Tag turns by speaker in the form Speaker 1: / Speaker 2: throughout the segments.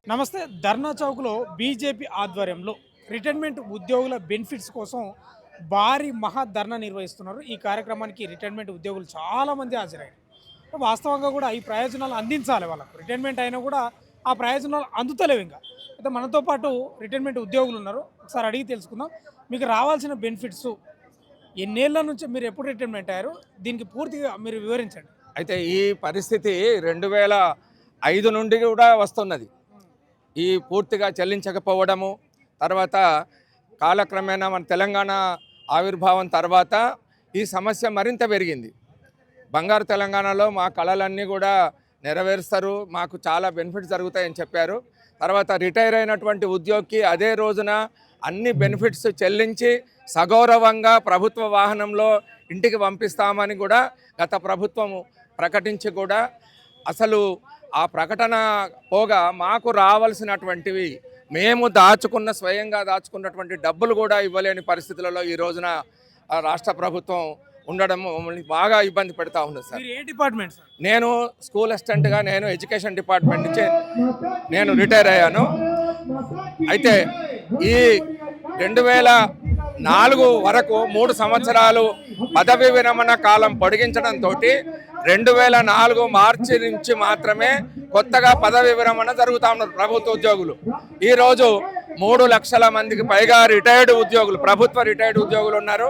Speaker 1: నమస్తే. ధర్నా చౌక్‌లో బీజేపీ ఆధ్వర్యంలో రిటైర్మెంట్ ఉద్యోగుల బెనిఫిట్స్ కోసం భారీ మహా ధర్నా నిర్వహిస్తున్నారు. ఈ కార్యక్రమానికి రిటైర్మెంట్ ఉద్యోగులు చాలామంది హాజరయ్యారు. వాస్తవంగా కూడా ఈ ప్రయోజనాలు అందించాలి వాళ్ళకు. రిటైర్మెంట్ అయినా కూడా ఆ ప్రయోజనాలు అందుతలేవు ఇంకా. అయితే మనతో పాటు రిటైర్మెంట్ ఉద్యోగులు ఉన్నారు. ఒకసారి అడిగి తెలుసుకుందాం. మీకు రావాల్సిన బెనిఫిట్స్ ఎన్నేళ్ల నుంచి మీరు ఎప్పుడు రిటైర్మెంట్ అయ్యారు? దీనికి పూర్తిగా మీరు వివరించండి.
Speaker 2: అయితే ఈ పరిస్థితి 2005 నుండి కూడా వస్తున్నది. ఈ పూర్తిగా చెల్లించకపోవడము, తర్వాత కాలక్రమేణా మన తెలంగాణ ఆవిర్భావం తర్వాత ఈ సమస్య మరింత పెరిగింది. బంగారు తెలంగాణలో మా కళలన్నీ కూడా నెరవేరుస్తారు, మాకు చాలా బెనిఫిట్స్ జరుగుతాయని చెప్పారు. తర్వాత రిటైర్ అయినటువంటి ఉద్యోగికి అదే రోజున అన్ని బెనిఫిట్స్ చెల్లించి సగౌరవంగా ప్రభుత్వ వాహనంలో ఇంటికి పంపిస్తామని కూడా గత ప్రభుత్వము ప్రకటించి కూడా అసలు ఆ ప్రకటన పోగా మాకు రావాల్సినటువంటివి మేము స్వయంగా దాచుకున్నటువంటి డబ్బులు కూడా ఇవ్వలేని పరిస్థితులలో ఈ రోజున రాష్ట్ర ప్రభుత్వం ఉండడం మమ్మల్ని బాగా ఇబ్బంది పెడతా ఉంది సార్.
Speaker 1: మీరు ఏ డిపార్ట్మెంట్ సార్?
Speaker 2: నేను స్కూల్ అసిస్టెంట్గా నేను ఎడ్యుకేషన్ డిపార్ట్మెంట్ నుంచి నేను రిటైర్ అయ్యాను. అయితే ఈ 2004 వరకు 3 సంవత్సరాలు పదవి విరమణ కాలం పొడిగించడంతో 2004 మార్చి నుంచి మాత్రమే కొత్తగా పదవి విరమణ జరుగుతూ ఉన్నారు ప్రభుత్వ ఉద్యోగులు. ఈరోజు 3 లక్షల మందికి పైగా రిటైర్డ్ ఉద్యోగులు, ప్రభుత్వ రిటైర్డ్ ఉద్యోగులు ఉన్నారు.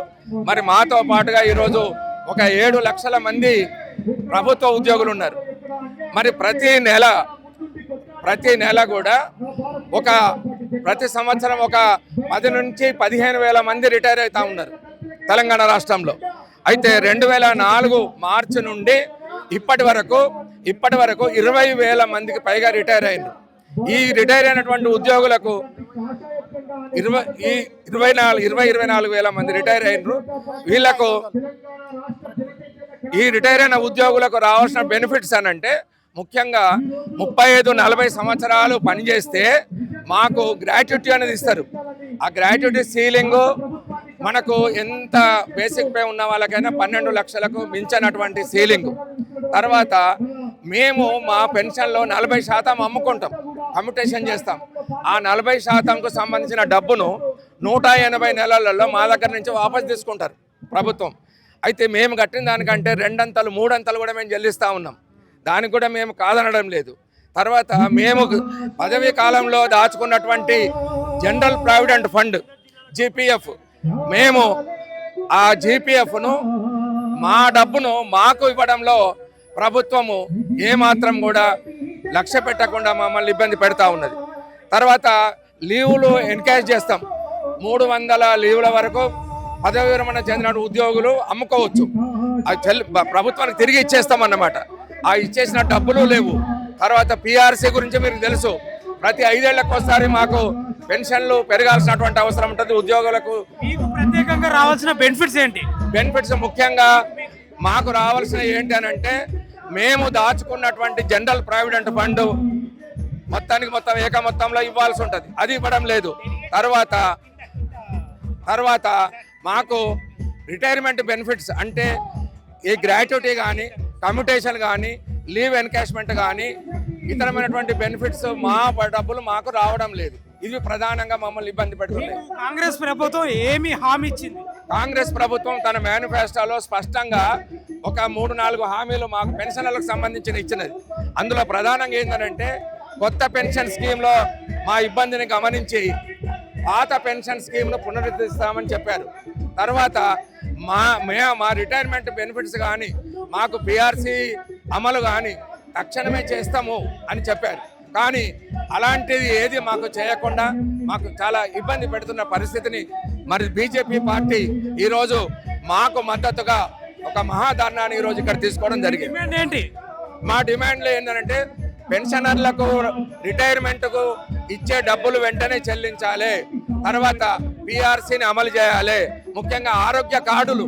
Speaker 2: మరి మాతో పాటుగా ఈరోజు ఒక 7 లక్షల మంది ప్రభుత్వ ఉద్యోగులు ఉన్నారు. మరి ప్రతి నెల కూడా ప్రతి సంవత్సరం ఒక 10 నుంచి 15 వేల మంది రిటైర్ అవుతూ ఉన్నారు తెలంగాణ రాష్ట్రంలో. అయితే 2004 మార్చి నుండి ఇప్పటి వరకు 20,000 మందికి పైగా రిటైర్ అయ్యారు. ఈ రిటైర్ అయినటువంటి ఉద్యోగులకు 24,000 మంది రిటైర్ అయినరు. వీళ్లకు ఈ రిటైర్ అయిన ఉద్యోగులకు రావాల్సిన బెనిఫిట్స్ అనంటే ముఖ్యంగా 35-40 సంవత్సరాలు పనిచేస్తే మాకు గ్రాట్యుటీ అనేది ఇస్తారు. ఆ గ్రాట్యుటీ సీలింగు మనకు ఎంత బేసిక్ పే ఉన్న వాళ్ళకైనా 12 లక్షలకు మించినటువంటి సీలింగ్. తర్వాత మేము మా పెన్షన్లో 40% అమ్ముకుంటాం, కమ్యూటేషన్ చేస్తాం. ఆ 40%కు సంబంధించిన డబ్బును 180 నెలలలో మా దగ్గర నుంచి వాపసు తీసుకుంటారు ప్రభుత్వం. అయితే మేము కట్టిన దానికంటే 2 అంతలు 3 అంతలు కూడా మేము చెల్లిస్తూ ఉన్నాం. దానికి కూడా మేము కాదనడం లేదు. తర్వాత మేము పదవీ కాలంలో దాచుకున్నటువంటి జనరల్ ప్రావిడెంట్ ఫండ్ జీపీఎఫ్, మేము ఆ జీపీఎఫ్ను మా డబ్బును మాకు ఇవ్వడంలో ప్రభుత్వము ఏమాత్రం కూడా లక్ష్య పెట్టకుండా మమ్మల్ని ఇబ్బంది పెడతా ఉన్నది. తర్వాత లీవులు ఎన్కేజ్ చేస్తాం. 300 లీవుల వరకు పదవి విరమణ చెందిన ఉద్యోగులు అమ్ముకోవచ్చు. అది ప్రభుత్వానికి తిరిగి ఇచ్చేస్తామన్నమాట. ఆ ఇచ్చేసిన డబ్బులు లేవు. తర్వాత పిఆర్సీ గురించి మీకు తెలుసు, ప్రతి 5 ఏళ్లకు ఒకసారి మాకు పెన్షన్లు పెరగాల్సినటువంటి అవసరం ఉంటుంది ఉద్యోగులకు.
Speaker 1: మీకు ప్రత్యేకంగా రావాల్సిన బెనిఫిట్స్ ఏంటి?
Speaker 2: బెనిఫిట్స్ ముఖ్యంగా మాకు రావాల్సిన ఏంటి అని అంటే, మేము దాచుకున్నటువంటి జనరల్ ప్రావిడెంట్ ఫండ్ మొత్తం ఏక మొత్తంలో ఇవ్వాల్సి ఉంటుంది, అది ఇవ్వడం లేదు. తర్వాత మాకు రిటైర్మెంట్ బెనిఫిట్స్ అంటే ఈ గ్రాట్యుటీ కానీ, కమ్యూటేషన్ కానీ, లీవ్ ఎన్కాష్మెంట్ కానీ, ఇతరమైనటువంటి బెనిఫిట్స్ మా డబ్బులు మాకు రావడం లేదు. ఇది ప్రధానంగా మమ్మల్ని ఇబ్బంది పెడుతుంది.
Speaker 1: కాంగ్రెస్ ప్రభుత్వం ఏమి హామీ ఇచ్చింది?
Speaker 2: కాంగ్రెస్ ప్రభుత్వం తన మేనిఫెస్టోలో స్పష్టంగా ఒక 3-4 హామీలు మాకు పెన్షన్లకు సంబంధించిన ఇచ్చినది. అందులో ప్రధానంగా ఏంటంటే, కొత్త పెన్షన్ స్కీమ్లో మా ఇబ్బందిని గమనించి పాత పెన్షన్ స్కీమ్ను పునరుద్ధరిస్తామని చెప్పారు. తర్వాత మా రిటైర్మెంట్ బెనిఫిట్స్ కానీ, మాకు పిఆర్సీ అమలు కానీ తక్షణమే చేస్తాము అని చెప్పారు. కానీ అలాంటిది ఏది మాకు చేయకుండా మాకు చాలా ఇబ్బంది పెడుతున్న పరిస్థితిని మరి బీజేపీ పార్టీ ఈరోజు మాకు మద్దతుగా ఒక మహాధర్నాన్ని ఈరోజు ఇక్కడ తీసుకోవడం జరిగింది.
Speaker 1: ఏంటి
Speaker 2: మా డిమాండ్లు ఏంటంటే, పెన్షనర్లకు రిటైర్మెంట్కు ఇచ్చే డబ్బులు వెంటనే చెల్లించాలి. తర్వాత పిఆర్సీని అమలు చేయాలి. ముఖ్యంగా ఆరోగ్య కార్డులు,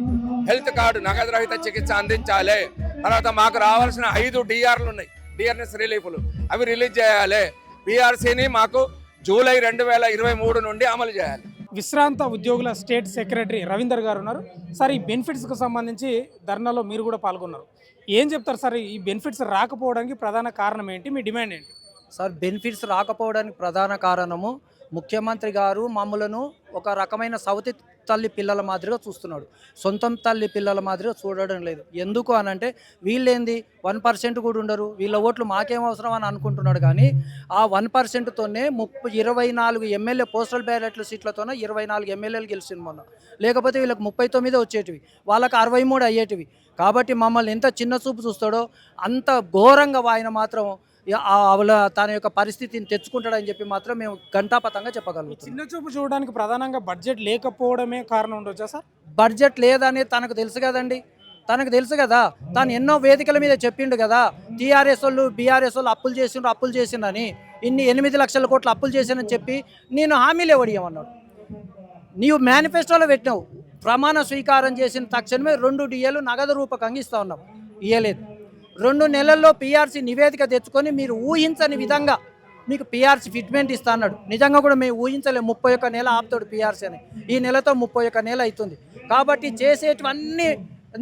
Speaker 2: హెల్త్ కార్డు, నగదు రహిత చికిత్స అందించాలి. తర్వాత మాకు రావాల్సిన 5 డిఆర్లు ఉన్నాయి, డిఆర్ఎస్ రిలీఫ్లు, అవి రిలీజ్ చేయాలి. పిఆర్సీని మాకు జూలై 2023 నుండి అమలు చేయాలి.
Speaker 1: విశ్రాంత ఉద్యోగుల స్టేట్ సెక్రటరీ రవీందర్ గారు ఉన్నారు. సార్, ఈ బెనిఫిట్స్కి సంబంధించి ధర్నాలో మీరు కూడా పాల్గొన్నారు. ఏం చెప్తారు సార్? ఈ బెనిఫిట్స్ రాకపోవడానికి ప్రధాన కారణం ఏంటి? మీ డిమాండ్ ఏంటి?
Speaker 3: సార్ బెనిఫిట్స్ రాకపోవడానికి ప్రధాన కారణము ముఖ్యమంత్రి గారు మమ్మలను ఒక రకమైన సవతి తల్లి పిల్లల మాదిరిగా చూస్తున్నాడు. సొంతం తల్లి పిల్లల మాదిరిగా చూడడం లేదు. ఎందుకు అనంటే వీళ్ళేంది 1% కూడా ఉండరు, వీళ్ళ ఓట్లు మాకేం అవసరం అని అనుకుంటున్నాడు. కానీ ఆ 1%తోనే 24 ఎమ్మెల్యే పోస్టల్ బ్యాలెట్ల సీట్లతోనే 24 ఎమ్మెల్యేలు గెలిచింది మొన్న. లేకపోతే వీళ్ళకి 39 వచ్చేటివి, వాళ్ళకి 63 అయ్యేటివి. కాబట్టి మమ్మల్ని ఎంత చిన్న చూపు చూస్తాడో అంత ఘోరంగా ఆయన మాత్రం తన యొక్క పరిస్థితిని తెచ్చుకుంటాడని చెప్పి మాత్రం మేము ఘంటాపథంగా చెప్పగలుగుతాం.
Speaker 1: చిన్న చూపు చూడడానికి ప్రధానంగా బడ్జెట్ లేకపోవడమే కారణం ఉండొచ్చా సార్?
Speaker 3: బడ్జెట్ లేదని తనకు తెలుసు కదండి, తనకు తెలుసు కదా. తను ఎన్నో వేదికల మీద చెప్పిండు కదా, టీఆర్ఎస్ వాళ్ళు బీఆర్ఎస్ వాళ్ళు అప్పులు చేసిండ్రని, ఇన్ని 8 లక్షల కోట్లు అప్పులు చేశానని చెప్పి నేను హామీలు ఇవ్వమన్నాడు. నీవు మేనిఫెస్టోలో పెట్టినావు, ప్రమాణ స్వీకారం చేసిన తక్షణమే 2 DAలు నగదు రూపకంగా ఇస్తా ఉన్నావు, ఇవ్వలేదు. 2 నెలల్లో పిఆర్సీ నివేదిక తెచ్చుకొని మీరు ఊహించని విధంగా మీకు పిఆర్సీ ఫిట్మెంట్ ఇస్తా అన్నాడు. నిజంగా కూడా మేము ఊహించలేము 31 నెల ఆపుతాడు పిఆర్సీ అని. ఈ నెలతో 31 నెల అవుతుంది. కాబట్టి చేసేటివన్నీ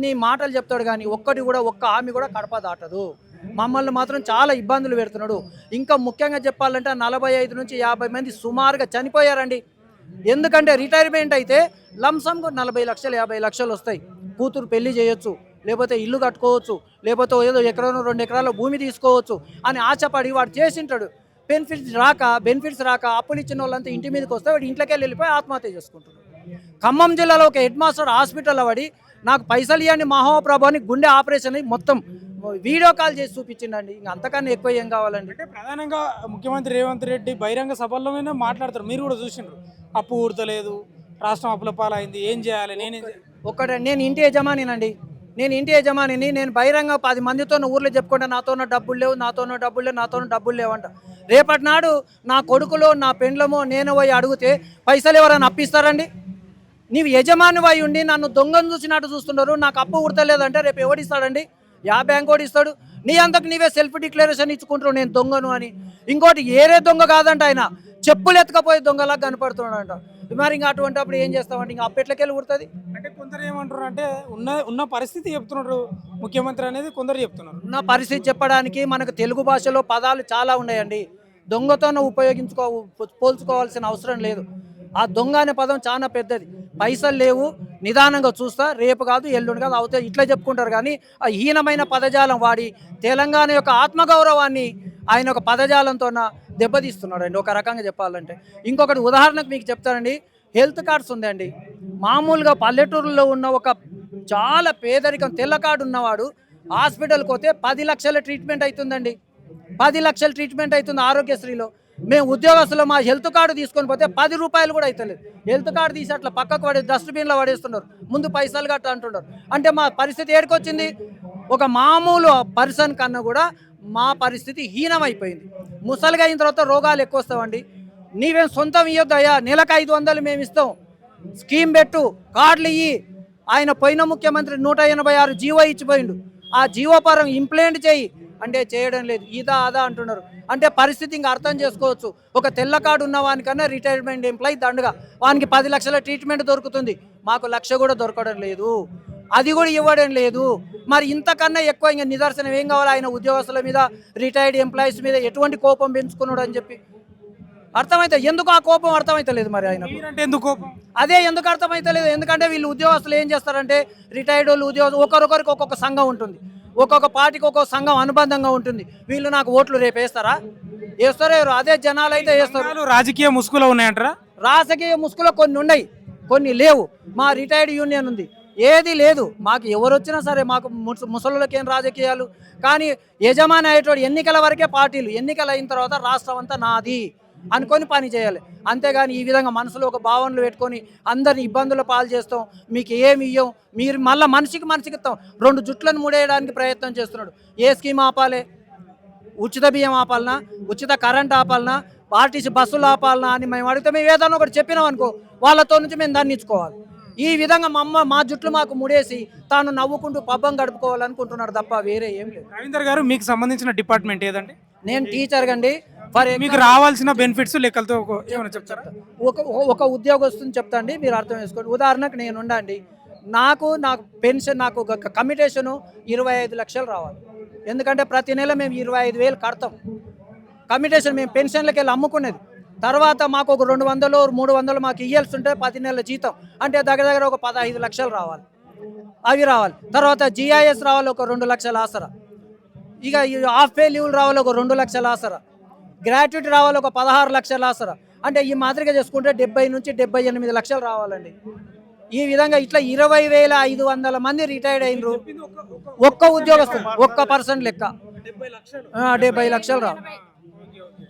Speaker 3: నీ మాటలు చెప్తాడు కానీ ఒక్క హామీ కూడా కడప దాటదు. మమ్మల్ని మాత్రం చాలా ఇబ్బందులు పెడుతున్నాడు. ఇంకా ముఖ్యంగా చెప్పాలంటే 45 నుంచి 50 మంది సుమారుగా చనిపోయారండి. ఎందుకంటే రిటైర్మెంట్ అయితే లంసంకు 40 లక్షలు 50 లక్షలు వస్తాయి. కూతురు పెళ్లి చేయొచ్చు, లేకపోతే ఇల్లు కట్టుకోవచ్చు, లేకపోతే ఏదో ఎకరానో 2 ఎకరాల భూమి తీసుకోవచ్చు అని ఆశపడి వాడు చేసింటాడు. బెనిఫిట్స్ రాక అప్పులు ఇచ్చిన వాళ్ళంతా ఇంటి మీదకి వస్తే వాడు ఇంట్లోకి వెళ్ళిపోయి ఆత్మహత్య చేసుకుంటున్నాడు. ఖమ్మం జిల్లాలో ఒక హెడ్ మాస్టర్ హాస్పిటల్లో పడి నాకు పైసలు ఇవ్వండి మహోప్రభు అని గుండె ఆపరేషన్ అయ్యి మొత్తం వీడియో కాల్ చేసి చూపించిండండి. ఇంకా అంతకన్నా ఎక్కువ ఏం కావాలండి?
Speaker 1: అంటే ప్రధానంగా ముఖ్యమంత్రి రేవంత్ రెడ్డి బహిరంగ సభల్లోనే మాట్లాడతారు, మీరు కూడా చూసిండ్రు, అప్పు ఊడతలేదు, రాష్ట్రం అప్పుల పాలైంది, ఏం చేయాలి,
Speaker 3: నేను ఇంటి యజమానినండి, నేను బహిరంగ 10 మందితో ఊర్లో చెప్పుకుంటా నాతోన డబ్బులు లేవంట. రేపటి నాడు నా కొడుకులో నా పెండ్లమో నేను పోయి అడిగితే పైసలు ఎవరైనా అప్పిస్తారండి? నీవు యజమాని అయి ఉండి నన్ను దొంగను చూసినట్టు చూస్తున్నారు, నాకు అప్పు ఉడతలేదంటే రేపు ఎవడిస్తాడండి? బ్యాంక్ వాడు ఇస్తాడు. నీ అంతకు నీవే సెల్ఫ్ డిక్లరేషన్ ఇచ్చుకుంటారు నేను దొంగను అని. ఇంకోటి ఏరే దొంగ కాదంట, ఆయన చెప్పులు ఎత్తుకపోయి దొంగలాగా కనపడుతున్నాడంట. మరి ఇంకా అటువంటిప్పుడు ఏం చేస్తామంటే ఇంకా అప్పెట్లకెళ్ళి ఉడుతుంది.
Speaker 1: అంటే కొందరు ఏమంటారు అంటే ఉన్న పరిస్థితి చెప్తున్నారు ముఖ్యమంత్రి అనేది కొందరు చెప్తున్నారు.
Speaker 3: ఉన్న పరిస్థితి చెప్పడానికి మనకు తెలుగు భాషలో పదాలు చాలా ఉన్నాయండి. దొంగతోనే పోల్చుకోవాల్సిన అవసరం లేదు. ఆ దొంగ అనే పదం చాలా పెద్దది. పైసలు లేవు, నిదానంగా చూస్తా, రేపు కాదు ఎల్లుండి కాదు అవుతాయి ఇట్లా చెప్పుకుంటారు. కానీ ఆ హీనమైన పదజాలం వాడి తెలంగాణ యొక్క ఆత్మగౌరవాన్ని ఆయన ఒక పదజాలంతో దెబ్బతీస్తున్నాడు అండి ఒక రకంగా చెప్పాలంటే. ఇంకొకటి ఉదాహరణకు మీకు చెప్తానండి, హెల్త్ కార్డ్స్ ఉందండి. మామూలుగా పల్లెటూరులో ఉన్న ఒక చాలా పేదరికం తెల్ల కార్డు ఉన్నవాడు హాస్పిటల్కి పోతే 10 లక్షల ట్రీట్మెంట్ అవుతుందండి. 10 లక్షల ట్రీట్మెంట్ అవుతుంది ఆరోగ్యశ్రీలో. మేము ఉద్యోగస్తులు మా హెల్త్ కార్డు తీసుకొని పోతే 10 రూపాయలు కూడా అవుతలేదు. హెల్త్ కార్డు తీసి అట్లా పక్కకు డస్ట్బిన్లో పడేస్తున్నారు, ముందు పైసలు కట్ట అంటున్నారు. అంటే మా పరిస్థితి ఏడుకొచ్చింది? ఒక మామూలు పర్సన్ కన్నా కూడా మా పరిస్థితి హీనమైపోయింది. ముసలిగా అయిన తర్వాత రోగాలు ఎక్కువ వస్తామండి. నీవేం సొంతం ఇవ్వద్దయ్యా, నెలకు 500 మేము ఇస్తాం, స్కీమ్ పెట్టు, కార్డులు ఇయ్యి. ఆయన పోయిన ముఖ్యమంత్రి 186 జీవో ఇచ్చిపోయిండు, ఆ జీవో పరం ఇంప్లిమెంట్ చేయి అంటే చేయడం లేదు. అదా అంటున్నారు. అంటే పరిస్థితి ఇంకా అర్థం చేసుకోవచ్చు. ఒక తెల్ల కార్డు ఉన్న వానికన్నా రిటైర్మెంట్ ఎంప్లాయీ దండుగా వానికి 10 లక్షల ట్రీట్మెంట్ దొరుకుతుంది, మాకు 1 లక్ష కూడా దొరకడం లేదు, అది కూడా ఇవ్వడం లేదు. మరి ఇంతకన్నా ఎక్కువ ఇంకా నిదర్శనం ఏం కావాలి? ఆయన ఉద్యోగస్తుల మీద, రిటైర్డ్ ఎంప్లాయీస్ మీద ఎటువంటి కోపం పెంచుకున్నాడు అని చెప్పి అర్థమైతే ఎందుకు ఆ కోపం అర్థమైతలేదు మరి ఆయన
Speaker 1: ఎందుకు కోపం?
Speaker 3: అదే ఎందుకు అర్థమైతలేదు? ఎందుకంటే వీళ్ళు ఉద్యోగస్తులు ఏం చేస్తారంటే రిటైర్డ్ వాళ్ళు ఉద్యోగస్తులు ఒకరొకరికి ఒక్కొక్క సంఘం ఉంటుంది, ఒక్కొక్క పార్టీకి ఒక్కొక్క సంఘం అనుబంధంగా ఉంటుంది. వీళ్ళు నాకు ఓట్లు రేపు వేస్తారా? వేస్తారో అదే జనాలు అయితే వేస్తారు.
Speaker 1: రాజకీయ ముసుగులో ఉన్నాయంటారా?
Speaker 3: రాజకీయ ముసుగులో కొన్ని ఉన్నాయి, కొన్ని లేవు. మా రిటైర్డ్ యూనియన్ ఉంది, ఏది లేదు. మాకు ఎవరు వచ్చినా సరే మాకు ముసలులకి ఏం రాజకీయాలు. కానీ యజమాని అయ్యేటోడు ఎన్నికల వరకే పార్టీలు, ఎన్నికలు అయిన తర్వాత రాష్ట్రం అంతా నాది అనుకొని పని చేయాలి. అంతేగాని ఈ విధంగా మనసులో ఒక భావనలు పెట్టుకొని అందరిని ఇబ్బందుల పాలు చేస్తాం, మీకు ఏమి ఇవ్వం, మీరు మళ్ళీ మనిషికి ఇస్తాం, 2 జుట్లను ముడేయడానికి ప్రయత్నం చేస్తున్నాడు. ఏ స్కీమ్ ఆపాలి? ఉచిత బియ్యం ఆపాలనా, ఉచిత కరెంట్ ఆపాలనా, ఆర్టీసీ బస్సులు ఆపాలనా అని మేము అడిగితే మేము ఏదైనా ఒకటి చెప్పినాం అనుకో, వాళ్ళతో నుంచి మేము దాన్ని ఇచ్చుకోవాలి. ఈ విధంగా మా జుట్లు మాకు ముడేసి తాను నవ్వుకుంటూ పబ్బం గడుపుకోవాలనుకుంటున్నాడు తప్ప వేరే ఏం లేదు.
Speaker 1: రవీందర్ గారు, మీకు సంబంధించిన డిపార్ట్మెంట్ ఏదండి?
Speaker 3: నేను టీచర్ అండి.
Speaker 1: మీకు రావాల్సిన బెనిఫిట్స్ లెక్కలతో ఏమైనా చెప్తారా?
Speaker 3: ఒక ఉద్యోగస్తుని చెప్తా అండి, మీరు అర్థం చేసుకోండి. ఉదాహరణకు నేను ఉండండి, నాకు పెన్షన్, నాకు కమిటేషను 25 లక్షలు రావాలి. ఎందుకంటే ప్రతి నెల మేము 25,000 కడతాం. కమిటేషన్ మేము పెన్షన్లకి వెళ్ళి అమ్ముకునేది. తర్వాత మాకు ఒక 200 300 మాకు ఇయ్యాల్సి ఉంటే 10 నెలల జీతం అంటే దగ్గర ఒక 15 లక్షలు రావాలి, అవి రావాలి. తర్వాత జిఐఎస్ రావాలి ఒక 2 లక్షల ఆసరా, ఇక హాఫ్ పే లీవ్లు రావాలి ఒక 2 లక్షల ఆసరా, గ్రాట్యుటీ రావాలి ఒక 16 లక్షల ఆసరా. అంటే ఈ మాదిరిగా చేసుకుంటే 70 నుంచి 78 లక్షలు రావాలండి. ఈ విధంగా ఇట్లా 20,500 మంది రిటైర్డ్ అయినరు. ఒక్క ఉద్యోగస్తులు ఒక్క పర్సన్ లెక్క 70 లక్షలు రావు.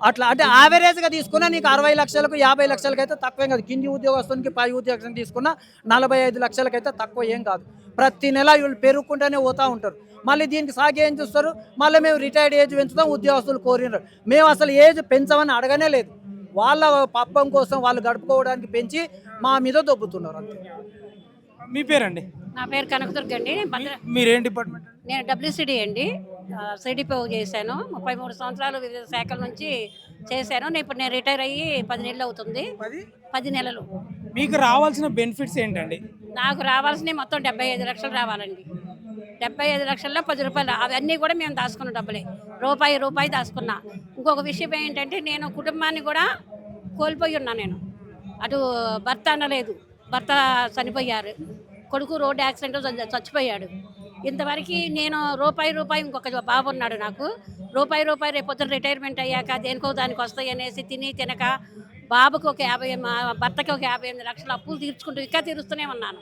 Speaker 3: అట్లా అంటే యావరేజ్గా తీసుకున్నా నీకు 60 లక్షలకు 50 లక్షలకి అయితే తక్కువేం కాదు. కింది ఉద్యోగస్తునికి పై ఉద్యోగస్తుని తీసుకున్నా 45 లక్షలకైతే తక్కువ ఏం కాదు. ప్రతి నెల వీళ్ళు పెరుగుకుంటూనే పోతూ ఉంటారు. మళ్ళీ దీనికి సాగి ఏం చూస్తారు, మళ్ళీ మేము రిటైర్డ్ ఏజ్ పెంచుతాం, ఉద్యోగస్తులు కోరినారు. మేము అసలు ఏజ్ పెంచమని అడగనే లేదు. వాళ్ళ పాపం కోసం వాళ్ళు గడుపుకోవడానికి పెంచి మా మీద దొబ్బుతున్నారు అంతే.
Speaker 1: మీ పేరండి?
Speaker 4: నా పేరు కనకదుర్గ అండి.
Speaker 1: మీరేం డిపార్ట్మెంట్?
Speaker 4: నేను డబ్ల్యూసిడి అండి, సిడిపో చేశాను. 33 సంవత్సరాలు వివిధ శాఖల నుంచి చేశాను. ఇప్పుడు నేను రిటైర్ అయ్యి 10 నెలలు అవుతుంది. 10 నెలలు.
Speaker 1: మీకు రావాల్సిన బెనిఫిట్స్ ఏంటండి?
Speaker 4: నాకు రావాల్సినవి మొత్తం 75 లక్షలు రావాలండి. 75 లక్షల్లో 10 రూపాయలు, అవన్నీ కూడా మేము దాచుకున్న డబ్బులే. రూపాయి దాచుకున్నా. ఇంకొక విషయం ఏంటంటే నేను కుటుంబాన్ని కూడా కోల్పోయి ఉన్నా. నేను అటు భర్త అనలేదు, భర్త చనిపోయారు, కొడుకు రోడ్డు యాక్సిడెంట్ చచ్చిపోయాడు. ఇంతవరకు నేను రూపాయి ఇంకొక బాబు ఉన్నాడు నాకు. రూపాయి రేపు పొద్దున రిటైర్మెంట్ అయ్యాక దేనికో దానికి వస్తాయి అనేసి తినక బాబుకి ఒక 50, మా భర్తకి ఒక 58 లక్షలు అప్పులు తీర్చుకుంటూ ఇంకా తీరుస్తూనే ఉన్నాను.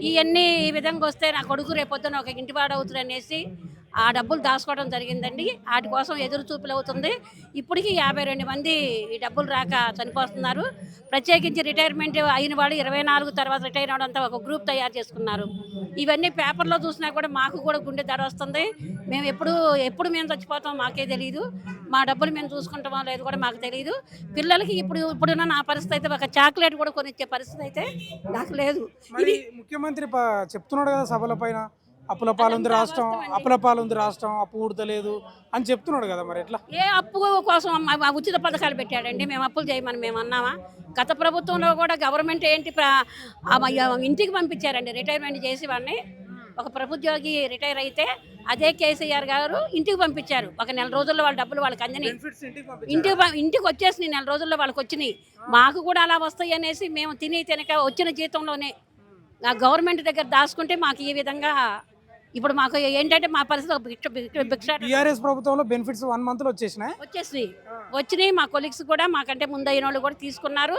Speaker 4: ఇవన్నీ ఈ విధంగా వస్తే నా కొడుకు రేపొద్దున ఒక ఇంటివాడు అవుతుంది అనేసి ఆ డబ్బులు దాచుకోవడం జరిగిందండి. వాటి కోసం ఎదురు చూపులు అవుతుంది. ఇప్పటికీ 52 మంది ఈ డబ్బులు రాక చనిపోతున్నారు. ప్రత్యేకించి రిటైర్మెంట్ అయిన వాళ్ళు 24 తర్వాత రిటైర్ అవడంతో ఒక గ్రూప్ తయారు చేసుకున్నారు. ఇవన్నీ పేపర్లో చూసినా కూడా మాకు కూడా గుండె దడ వస్తుంది. మేము ఎప్పుడు మేము చచ్చిపోతాం మాకే తెలియదు. మా డబ్బులు మేము చూసుకుంటామో లేదు కూడా మాకు తెలియదు. పిల్లలకి ఇప్పుడున్న నా పరిస్థితి అయితే ఒక చాక్లెట్ కూడా కొనిచ్చే పరిస్థితి అయితే నాకు లేదు.
Speaker 1: ఇది ముఖ్యమంత్రి చెప్తున్నాడు కదా సభల పైన, అప్పుల పాలుంది రాష్ట్రం, అప్పు ఊడతలేదు అని చెప్తున్నాడు కదా. మరి ఎట్లా?
Speaker 4: ఏ అప్పు కోసం ఉచిత పథకాలు పెట్టాడండి? మేము అప్పులు చేయమని మేము అన్నామా? గత ప్రభుత్వంలో కూడా గవర్నమెంట్ ఏంటి ఇంటికి పంపించారండి రిటైర్మెంట్ చేసి వాడిని. ఒక ప్రభుత్వోగి రిటైర్ అయితే అదే కేసీఆర్ గారు ఇంటికి పంపించారు. ఒక నెల రోజుల్లో వాళ్ళ డబ్బులు వాళ్ళకి అందినాయి. ఇంటికి వచ్చేసి నెల రోజుల్లో వాళ్ళకి వచ్చినాయి. మాకు కూడా అలా వస్తాయి అనేసి మేము తినక వచ్చిన జీతంలోనే గవర్నమెంట్ దగ్గర దాచుకుంటే మాకు ఈ విధంగా ఇప్పుడు మాకు ఏంటంటే మా పరిస్థితి
Speaker 1: టీఆర్ఎస్ ప్రభుత్వంలో బెనిఫిట్స్ 1 మంత్లో
Speaker 4: వచ్చినాయి. మా కొలీగ్స్ కూడా మాకంటే ముందు అయిన వాళ్ళు కూడా తీసుకున్నారు.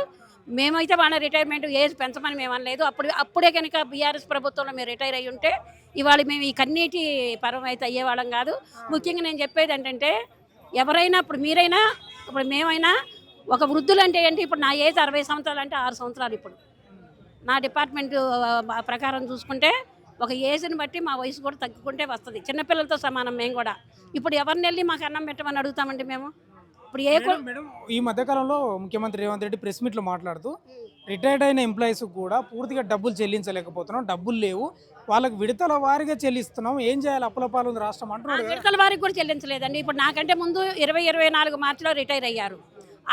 Speaker 4: మేమైతే వాళ్ళ రిటైర్మెంట్ ఏజ్ పెంచమని మేము అనలేదు. అప్పుడే కనుక బీఆర్ఎస్ ప్రభుత్వంలో మేము రిటైర్ అయ్యి ఉంటే ఇవాళ మేము ఈ కన్నీటి పరం అయితే అయ్యేవాళ్ళం కాదు. ముఖ్యంగా నేను చెప్పేది ఏంటంటే ఎవరైనా ఇప్పుడు మేమైనా ఒక వృద్ధులు అంటే ఏంటి, ఇప్పుడు నా ఏజ్ 60 సంవత్సరాలు అంటే 6 సంవత్సరాలు. ఇప్పుడు నా డిపార్ట్మెంట్ ప్రకారం చూసుకుంటే ఒక ఏజ్ని బట్టి మా వయసు కూడా తగ్గుకుంటే వస్తుంది. చిన్నపిల్లలతో సమానం మేము కూడా. ఇప్పుడు ఎవరిని వెళ్ళి మాకు అన్నం పెట్టమని అడుగుతామండి మేము? ఇప్పుడు
Speaker 1: మేడం, ఈ మధ్యకాలంలో ముఖ్యమంత్రి రేవంత్ రెడ్డి ప్రెస్ మీట్లో మాట్లాడుతూ రిటైర్డ్ అయిన ఎంప్లాయీస్ కూడా పూర్తిగా డబ్బులు చెల్లించలేకపోతున్నాం, డబ్బులు లేవు, వాళ్ళకి విడతల వారీగా చెల్లిస్తున్నాం, ఏం చేయాలి, అప్పుల పాలు రాష్ట్రం అంటున్నాడు.
Speaker 4: విడతల వారికి కూడా చెల్లించలేదండి. ఇప్పుడు నాకంటే ముందు 2024 మార్చిలో రిటైర్ అయ్యారు.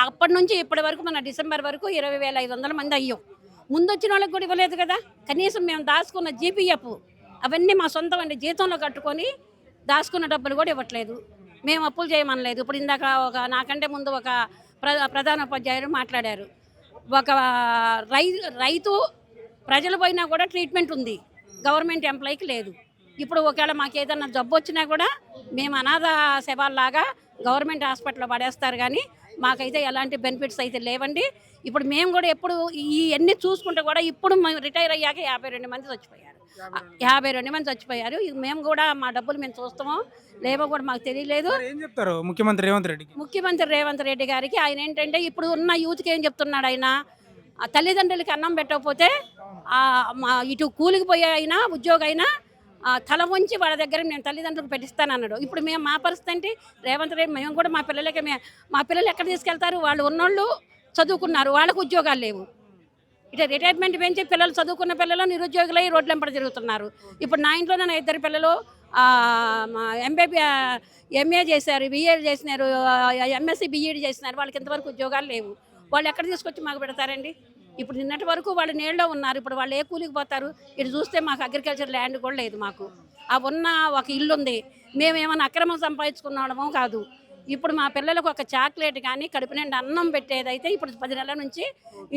Speaker 4: అప్పటి నుంచి ఇప్పటి వరకు మన డిసెంబర్ వరకు 20,500 మంది అయ్యాం. ముందు వచ్చిన వాళ్ళకి కూడా ఇవ్వలేదు కదా. కనీసం మేము దాచుకున్న జీపీఎఫ్ అవన్నీ మా సొంతం అండి, జీతంలో కట్టుకొని దాచుకున్న డబ్బులు కూడా ఇవ్వట్లేదు. మేము అప్పులు చేయమనలేదు. ఇప్పుడు ఇందాక నాకంటే ముందు ఒక ప్రధాన ఉపాధ్యాయులు మాట్లాడారు. ఒక రైతు ప్రజలు పోయినా కూడా ట్రీట్మెంట్ ఉంది, గవర్నమెంట్ ఎంప్లాయీకి లేదు. ఇప్పుడు ఒకవేళ మాకు ఏదన్నా జబ్బు వచ్చినా కూడా మేము అనాథ శవాల్లాగా గవర్నమెంట్ హాస్పిటల్లో పడేస్తారు, కానీ మాకైతే ఎలాంటి బెనిఫిట్స్ అయితే లేవండి. ఇప్పుడు మేము కూడా ఎప్పుడు ఇవన్నీ చూసుకుంటే కూడా ఇప్పుడు మేము రిటైర్ అయ్యాక 52 మంది చచ్చిపోయారు. 52 మంది చచ్చిపోయారు. మేము కూడా మా డబ్బులు మేము చూస్తామో లేవో కూడా మాకు తెలియలేదు.
Speaker 1: ఏం చెప్తారు ముఖ్యమంత్రి
Speaker 4: రేవంత్ రెడ్డి గారికి? ఆయన ఏంటంటే ఇప్పుడు ఉన్న యూత్కి ఏం చెప్తున్నాడు, ఆయన తల్లిదండ్రులకి అన్నం పెట్టకపోతే ఇటు కూలికి పోయే అయినా ఉద్యోగం అయినా తల వంచి వాళ్ళ దగ్గర నేను తల్లిదండ్రులకు పెట్టిస్తానన్నాడు. ఇప్పుడు మేము మా పరిస్థితి ఏంటి? రేవంత్ రెడ్డి మేము కూడా మా పిల్లలు ఎక్కడ తీసుకెళ్తారు? వాళ్ళు ఉన్నోళ్ళు చదువుకున్నారు, వాళ్ళకు ఉద్యోగాలు లేవు. ఇట్లా రిటైర్మెంట్ పెంచి పిల్లలు చదువుకున్న పిల్లలు నిరుద్యోగులై రోడ్ల వెంబడి తిరుగుతున్నారు. ఇప్పుడు నా ఇంట్లో నా 2 పిల్లలు ఎంఏ చేశారు, బిఏ చేసినారు, ఎంఎస్సి బిఈడి చేసినారు. వాళ్ళకి ఇంతవరకు ఉద్యోగాలు లేవు. వాళ్ళు ఎక్కడ తీసుకొచ్చి మాకు పెడతారండి? ఇప్పుడు నిన్నటి వరకు వాళ్ళు నీళ్ళలో ఉన్నారు. ఇప్పుడు వాళ్ళు ఏ కూలికి పోతారు? ఇటు చూస్తే మాకు అగ్రికల్చర్ ల్యాండ్ కూడా లేదు. మాకు ఉన్న ఒక ఇల్లు ఉంది. మేమేమైనా అక్రమం సంపాదించుకున్నామో కాదు. ఇప్పుడు మా పిల్లలకు ఒక చాక్లెట్ కానీ కడుపు నిండా అన్నం పెట్టేదైతే ఇప్పుడు 10 నెలల నుంచి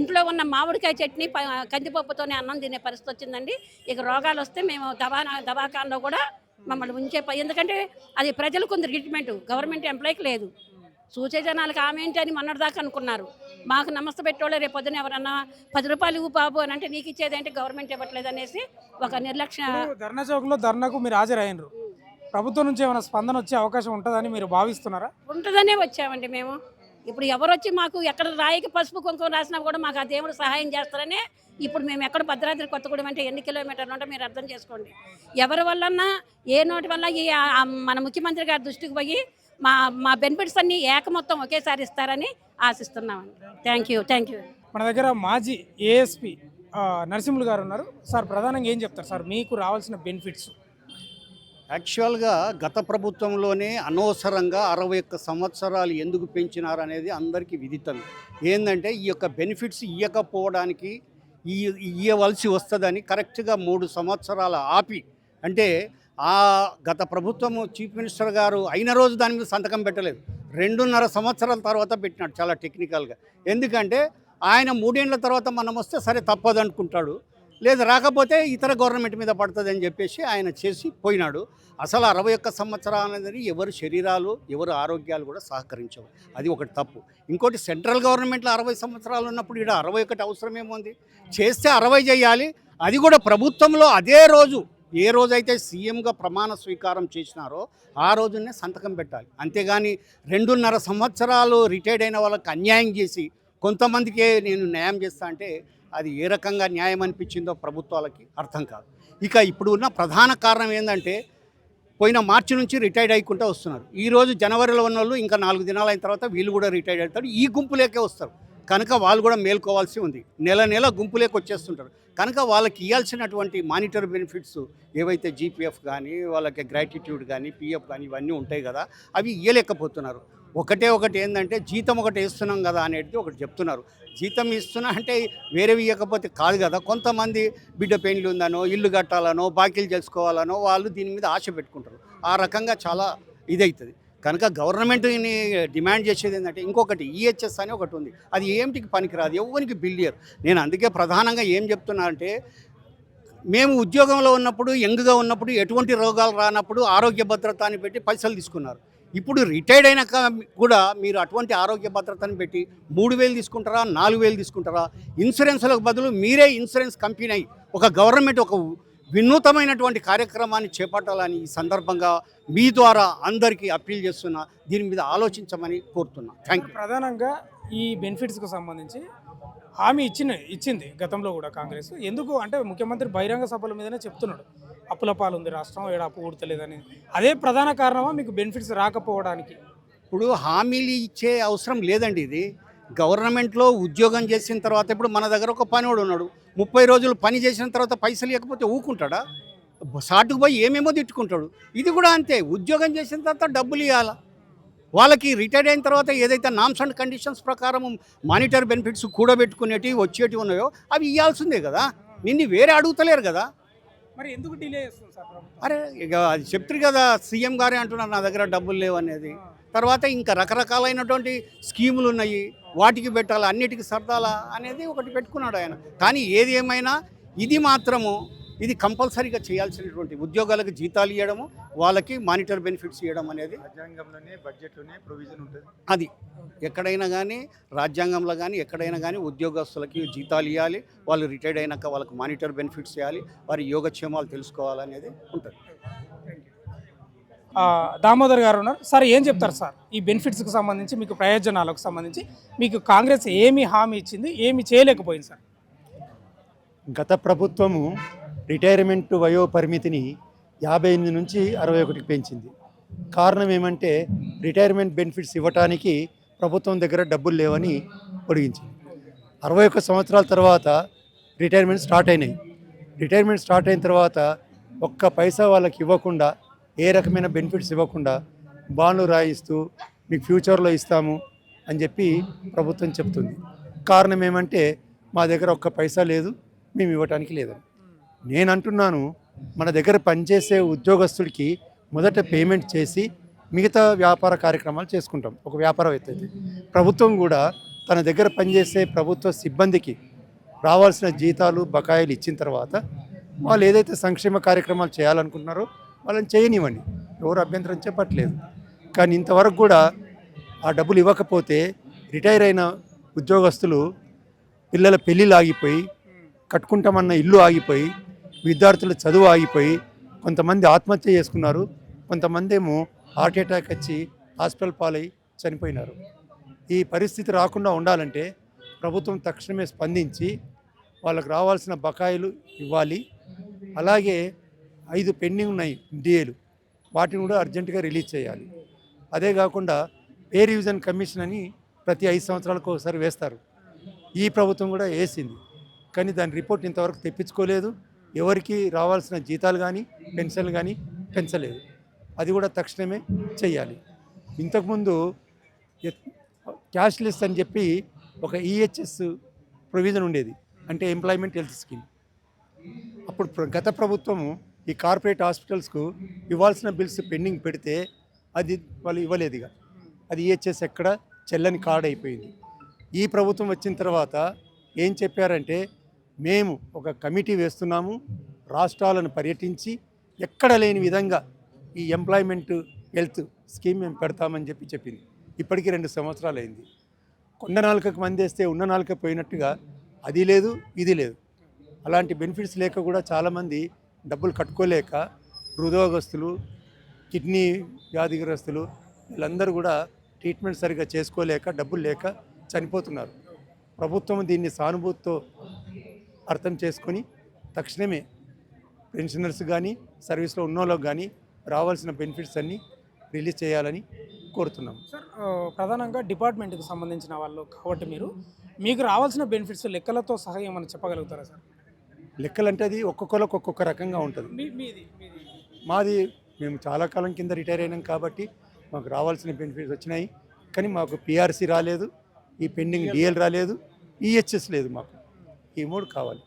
Speaker 4: ఇంట్లో ఉన్న మామిడికాయ చట్నీ కందిపప్పుతోనే అన్నం తినే పరిస్థితి వచ్చిందండి. ఇక రోగాలు వస్తే మేము దవాఖానలో కూడా మమ్మల్ని ఎందుకంటే అది ప్రజలకు ఉంది ట్రీట్మెంట్, గవర్నమెంట్ ఎంప్లాయ్కి లేదు. చూసే జనాలకు ఆమె ఏంటి అని మొన్నటిదాకా అనుకున్నారు. మాకు నమస్తే పెట్టోళ్ళు రేపు పొద్దున ఎవరన్నా 10 రూపాయలు ఇవ్వు బాబు అని అంటే నీకు ఇచ్చేదేంటి గవర్నమెంట్ ఇవ్వట్లేదు అనేసి ఒక నిర్లక్ష్య.
Speaker 1: ధర్నా చౌక్లో ధర్నాకు మీరు హాజరయ్యారు. ప్రభుత్వం నుంచి ఏమైనా స్పందన వచ్చే అవకాశం ఉంటుందని మీరు భావిస్తున్నారా?
Speaker 4: ఉంటుందనే వచ్చామండి మేము. ఇప్పుడు ఎవరు వచ్చి మాకు ఎక్కడ రాయికి పసుపు కుంకుమ రాసినా కూడా మాకు ఆ దేవుడు సహాయం చేస్తారనే ఇప్పుడు మేము ఎక్కడ భద్రాద్రి కొత్తగూడెం అంటే ఎన్ని కిలోమీటర్లు ఉంటే మీరు అర్థం చేసుకోండి. ఎవరి వల్లన్నా ఏ నోటి వల్ల ఈ మన ముఖ్యమంత్రి గారి దృష్టికి పోయి మా బెనిఫిట్స్ అన్నీ మొత్తం ఒకేసారి ఇస్తారని ఆశిస్తున్నామండి. Thank you.
Speaker 1: మన దగ్గర మాజీ ఏఎస్పీ నరసింహులు గారు ఉన్నారు. సార్, ప్రధానంగా ఏం చెప్తారు సార్ మీకు రావాల్సిన బెనిఫిట్స్?
Speaker 5: యాక్చువల్గా గత ప్రభుత్వంలోనే అనవసరంగా 61 సంవత్సరాలు ఎందుకు పెంచినారు అనేది అందరికీ విదితమే. ఏంటంటే ఈ యొక్క బెనిఫిట్స్ ఇవ్వకపోవడానికి ఇవ్వవలసి వస్తుందని కరెక్ట్గా 3 సంవత్సరాలు ఆపి, అంటే ఆ గత ప్రభుత్వము చీఫ్ మినిస్టర్ గారు అయిన రోజు దాని మీద సంతకం పెట్టలేదు. 2.5 సంవత్సరాల తర్వాత పెట్టినాడు చాలా టెక్నికల్గా. ఎందుకంటే ఆయన 3 ఏళ్ల తర్వాత మనం వస్తే సరే తప్పదు అనుకుంటాడు, లేదు రాకపోతే ఇతర గవర్నమెంట్ మీద పడుతుంది అని చెప్పేసి ఆయన చేసి పోయినాడు. అసలు 61 సంవత్సరాలు అనేది ఎవరి శరీరాలు ఎవరి ఆరోగ్యాలు కూడా సహకరించవు, అది ఒకటి తప్పు. ఇంకోటి సెంట్రల్ గవర్నమెంట్లో 60 సంవత్సరాలు ఉన్నప్పుడు ఇక్కడ 61 అవసరం ఏముంది? చేస్తే 60 చేయాలి. అది కూడా ప్రభుత్వంలో అదే రోజు ఏ రోజైతే సీఎంగా ప్రమాణ స్వీకారం చేసినారో ఆ రోజునే సంతకం పెట్టాలి. అంతేగాని 2.5 సంవత్సరాలు రిటైర్డ్ అయిన వాళ్ళకి అన్యాయం చేసి కొంతమందికే నేను న్యాయం చేస్తా అంటే అది ఏ రకంగా న్యాయం అనిపించిందో ప్రభుత్వాలకి అర్థం కాదు. ఇక ఇప్పుడు ఉన్న ప్రధాన కారణం ఏంటంటే పోయిన మార్చి నుంచి రిటైర్డ్ అయ్యకుంటూ వస్తున్నారు. ఈరోజు జనవరిలో ఉన్న వాళ్ళు ఇంకా 4 దినాలు అయిన తర్వాత వీళ్ళు కూడా రిటైర్డ్ అవుతారు. ఈ గుంపులేకే వస్తారు కనుక వాళ్ళు కూడా మేల్కోవాల్సి ఉంది. నెల గుంపులేకి వచ్చేస్తుంటారు కనుక వాళ్ళకి ఇవ్వాల్సినటువంటి మానిటర్ బెనిఫిట్స్ ఏవైతే జీపీఎఫ్ కానీ వాళ్ళకి గ్రాట్యుట్యూడ్ కానీ పిఎఫ్ కానీ ఇవన్నీ ఉంటాయి కదా, అవి ఇవ్వలేకపోతున్నారు. ఒకటి ఏంటంటే జీతం ఒకటి వేస్తున్నాం కదా అనేది ఒకటి చెప్తున్నారు. జీతం ఇస్తున్నా అంటే వేరేవి ఇవ్వకపోతే కాదు కదా. కొంతమంది బిడ్డ పెయింట్లు ఉందనో ఇల్లు కట్టాలనో బాకీలు చేసుకోవాలనో వాళ్ళు దీని మీద ఆశ పెట్టుకుంటారు. ఆ రకంగా చాలా ఇదవుతుంది. కనుక గవర్నమెంట్ని డిమాండ్ చేసేది ఏంటంటే ఇంకొకటి ఈహెచ్ఎస్ అని ఒకటి ఉంది, అది ఏమిటికి పనికిరాదు, ఎవరికి బిల్లియర్. నేను అందుకే ప్రధానంగా ఏం చెప్తున్నా అంటే మేము ఉద్యోగంలో ఉన్నప్పుడు యంగ్గా ఉన్నప్పుడు ఎటువంటి రోగాలు రానప్పుడు ఆరోగ్య భద్రత అని పెట్టి పైసలు తీసుకున్నారు. ఇప్పుడు రిటైర్డ్ అయినాక కూడా మీరు అటువంటి ఆరోగ్య భద్రతను పెట్టి 3,000 తీసుకుంటారా 4,000 తీసుకుంటారా? ఇన్సూరెన్స్లకు బదులు మీరే ఇన్సూరెన్స్ కంపెనీ అయి ఒక గవర్నమెంట్ ఒక వినూతమైనటువంటి కార్యక్రమాన్ని చేపట్టాలని ఈ సందర్భంగా మీ ద్వారా అందరికీ అప్పీల్ చేస్తున్నా. దీని మీద ఆలోచించమని కోరుతున్నా. Thank you.
Speaker 1: ప్రధానంగా ఈ బెనిఫిట్స్కి సంబంధించి హామీ ఇచ్చింది గతంలో కూడా కాంగ్రెస్. ఎందుకు అంటే ముఖ్యమంత్రి బహిరంగ సభల మీదనే చెప్తున్నాడు అప్పుల పాలు ఉంది రాష్ట్రం, ఏడా అప్పు ఊడతలేదని. అదే ప్రధాన కారణమా మీకు బెనిఫిట్స్ రాకపోవడానికి?
Speaker 5: ఇప్పుడు హామీలు ఇచ్చే అవసరం లేదండి. ఇది గవర్నమెంట్లో ఉద్యోగం చేసిన తర్వాత ఇప్పుడు మన దగ్గర ఒక పనివాడు ఉన్నాడు, 30 రోజులు పని చేసిన తర్వాత పైసలు ఇవ్వకపోతే ఊకుంటాడా? సాటుకు పోయి ఏమేమో తిట్టుకుంటాడు. ఇది కూడా అంతే, ఉద్యోగం చేసిన తర్వాత డబ్బులు ఇవ్వాలా. వాళ్ళకి రిటైర్డ్ అయిన తర్వాత ఏదైతే నామ్స్ అండ్ కండిషన్స్ ప్రకారం మానిటర్ బెనిఫిట్స్ కూడబెట్టుకునేటివి వచ్చేటివి ఉన్నాయో అవి ఇవ్వాల్సిందే కదా. నిన్ను వేరే అడుగుతలేరు కదా.
Speaker 1: మరి ఎందుకు డిలే చేస్తుంది సార్ ప్రభుత్వం?
Speaker 5: అరే ఇక అది చెప్తారు కదా, సీఎం గారే అంటున్నారు నా దగ్గర డబ్బులు లేవు అనేది. తర్వాత ఇంకా రకరకాలైనటువంటి స్కీములు ఉన్నాయి, వాటికి పెట్టాలా, అన్నిటికీ సర్దాలా అనేది ఒకటి పెట్టుకున్నాడు ఆయన. కానీ ఏది ఏమైనా ఇది మాత్రము ఇది కంపల్సరీగా చేయాల్సినటువంటి ఉద్యోగాలకు జీతాలు ఇవ్వడము, వాళ్ళకి మానిటర్ బెనిఫిట్స్ ఇవ్వడం అనేది
Speaker 6: రాజ్యాంగంలోనే బడ్జెట్లోనే ప్రొవిజన్ ఉంటుంది.
Speaker 5: అది ఎక్కడైనా కానీ రాజ్యాంగంలో కానీ ఎక్కడైనా కానీ ఉద్యోగస్తులకి జీతాలు ఇవ్వాలి, వాళ్ళు రిటైర్డ్ అయినాక వాళ్ళకి మానిటర్ బెనిఫిట్స్ ఇవ్వాలి, వారి యోగక్షేమాలు తెలుసుకోవాలనేది ఉంటుంది.
Speaker 1: దామోదర్ గారు ఉన్నారు సార్, ఏం చెప్తారు సార్ ఈ బెనిఫిట్స్కి సంబంధించి, మీకు ప్రయోజనాలకు సంబంధించి మీకు కాంగ్రెస్ ఏమి హామీ ఇచ్చింది, ఏమి చేయలేకపోయింది సార్?
Speaker 6: గత ప్రభుత్వము రిటైర్మెంట్ వయో పరిమితిని 58 నుంచి 61కి పెంచింది. కారణం ఏమంటే రిటైర్మెంట్ బెనిఫిట్స్ ఇవ్వటానికి ప్రభుత్వం దగ్గర డబ్బులు లేవని పొడిగించింది. 61 సంవత్సరాల తర్వాత రిటైర్మెంట్ స్టార్ట్ అయినాయి. రిటైర్మెంట్ స్టార్ట్ అయిన తర్వాత ఒక్క పైసా వాళ్ళకి ఇవ్వకుండా, ఏ రకమైన బెనిఫిట్స్ ఇవ్వకుండా బాండ్లు రాయిస్తూ మీకు ఫ్యూచర్లో ఇస్తాము అని చెప్పి ప్రభుత్వం చెప్తుంది. కారణం ఏమంటే మా దగ్గర ఒక్క పైసా లేదు, మేము ఇవ్వటానికి లేదని. నేను అంటున్నాను, మన దగ్గర పనిచేసే ఉద్యోగస్తుడికి మొదట పేమెంట్ చేసి మిగతా వ్యాపార కార్యక్రమాలు చేసుకుంటాం ఒక వ్యాపారవేత్త అయితే. ప్రభుత్వం కూడా తన దగ్గర పనిచేసే ప్రభుత్వ సిబ్బందికి రావాల్సిన జీతాలు బకాయిలు ఇచ్చిన తర్వాత వాళ్ళు ఏదైతే సంక్షేమ కార్యక్రమాలు చేయాలనుకుంటున్నారో వాళ్ళని చేయనివ్వండి, ఎవరు అభ్యంతరం చెప్పట్లేదు. కానీ ఇంతవరకు కూడా ఆ డబ్బులు ఇవ్వకపోతే రిటైర్ అయిన ఉద్యోగస్తులు పిల్లల పెళ్ళిళ్ళు ఆగిపోయి, కట్టుకుంటామన్న ఇల్లు ఆగిపోయి, విద్యార్థుల చదువు ఆగిపోయి, కొంతమంది ఆత్మహత్య చేసుకున్నారు, కొంతమంది ఏమో హార్ట్ అటాక్ వచ్చి హాస్పిటల్ పాలై చనిపోయినారు. ఈ పరిస్థితి రాకుండా ఉండాలంటే ప్రభుత్వం తక్షణమే స్పందించి వాళ్ళకు రావాల్సిన బకాయిలు ఇవ్వాలి. అలాగే 5 పెండింగ్ ఉన్నాయి డిఏలు, వాటిని కూడా అర్జెంటుగా రిలీజ్ చేయాలి. అదే కాకుండా పే రివిజన్ కమిషన్ అని ప్రతి 5 సంవత్సరాలకు ఒకసారి వేస్తారు. ఈ ప్రభుత్వం కూడా వేసింది, కానీ దాని రిపోర్ట్ ఇంతవరకు తెప్పించుకోలేదు. ఎవరికి రావాల్సిన జీతాలు కానీ పెన్షన్లు కానీ పెంచలేదు. అది కూడా తక్షణమే చేయాలి. ఇంతకుముందు క్యాష్లెస్ అని చెప్పి ఒక ఈహెచ్ఎస్ ప్రొవిజన్ ఉండేది, అంటే ఎంప్లాయ్మెంట్ హెల్త్ స్కీమ్. అప్పుడు గత ప్రభుత్వము ఈ కార్పొరేట్ హాస్పిటల్స్కు ఇవ్వాల్సిన బిల్స్ పెండింగ్ పెడితే అది వాళ్ళు ఇవ్వలేదు. ఇక అది ఈహెచ్ఎస్ ఎక్కడ చెల్లని కార్డ్ అయిపోయింది. ఈ ప్రభుత్వం వచ్చిన తర్వాత ఏం చెప్పారంటే, మేము ఒక కమిటీ వేస్తున్నాము, రాష్ట్రాలను పర్యటించి ఎక్కడ లేని విధంగా ఈ ఎంప్లాయ్మెంట్ హెల్త్ స్కీమ్ మేము పెడతామని చెప్పింది. ఇప్పటికీ 2 సంవత్సరాలు అయింది. కొండ నాలుకకు మందేస్తే ఉన్న నాలుక పోయినట్టుగా అది లేదు ఇది లేదు. అలాంటి బెనిఫిట్స్ లేక కూడా చాలామంది డబ్బులు కట్టుకోలేక హృదయోగస్తులు, కిడ్నీ వ్యాధిగ్రస్తులు వీళ్ళందరూ కూడా ట్రీట్మెంట్ సరిగ్గా చేసుకోలేక డబ్బులు లేక చనిపోతున్నారు. ప్రభుత్వం దీన్ని సానుభూతితో అర్థం చేసుకొని తక్షణమే పెన్షనర్స్ కానీ సర్వీస్లో ఉన్న వాళ్ళకి కానీ రావాల్సిన బెనిఫిట్స్ అన్నీ రిలీజ్ చేయాలని కోరుతున్నాం.
Speaker 1: సార్, ప్రధానంగా డిపార్ట్మెంట్కి సంబంధించిన వాళ్ళు కాబట్టి మీకు రావాల్సిన బెనిఫిట్స్ లెక్కలతో సహా ఏమైనా చెప్పగలుగుతారా సార్?
Speaker 6: లెక్కలంటే అది ఒక్కొక్కరికి ఒక్కొక్క రకంగా ఉంటుంది. మాది మేము చాలా కాలం కింద రిటైర్ అయినాం కాబట్టి మాకు రావాల్సిన బెనిఫిట్స్ వచ్చినాయి, కానీ మాకు పిఆర్సీ రాలేదు, ఈ పెండింగ్ డిఎల్ రాలేదు, ఈహెచ్ఎస్ లేదు. మాకు ఈ 3 కావాలి.